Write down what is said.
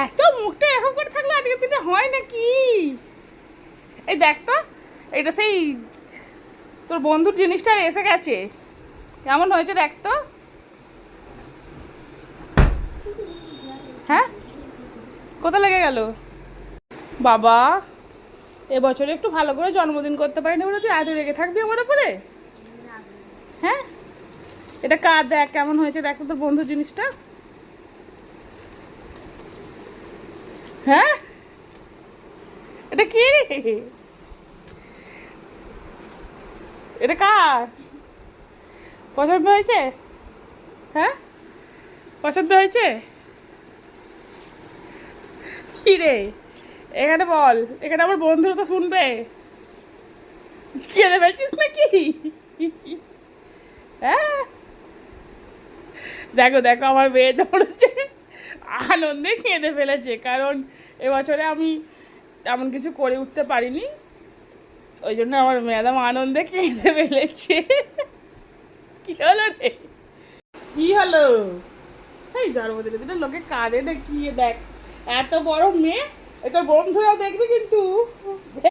এত মুখটা এরকম করে থাকলে আজকের দিনে হয় নাকি? এই দেখ তো, এটা সেই তোর বন্ধুর জিনিসটা এসে গেছে, কেমন হয়েছে দেখ তো। হ্যাঁ, কোথায় লেগে গেল? বাবা, এবছরে একটু ভালো করে জন্মদিন করতে পারিনি বলে তুই এত রেগে থাকবি আমার উপরে? হ্যাঁ, এটা কার, দেখ কেমন হয়েছে দেখ তো তোর বন্ধুর জিনিসটা। হ্যাঁ, এটা কি? এটা কার? পছন্দ হয়েছে? হ্যাঁ, পছন্দ হয়েছে? কি রে, এখানে বল, এখানে আমার বন্ধুরা তো শুনবে। খেতে পেয়েছিস নাকি? হ্যাঁ, দেখো দেখো আমার মেয়ে দৌড়েছে, আনন্দে খেতে ফেলেছে, কারণ এবছরে আমি তেমন কিছু করে উঠতে পারিনি, ওই জন্য আমার ম্যাডাম আনন্দে খেতে ফেলেছে। কি হলো রে, কি হলো? এই জন্মদিনের দিনে লোকে কাঁদে না কি, দেখ এত বড় মেয়ে, এটা বন্ধুরাও দেখবে কিন্তু।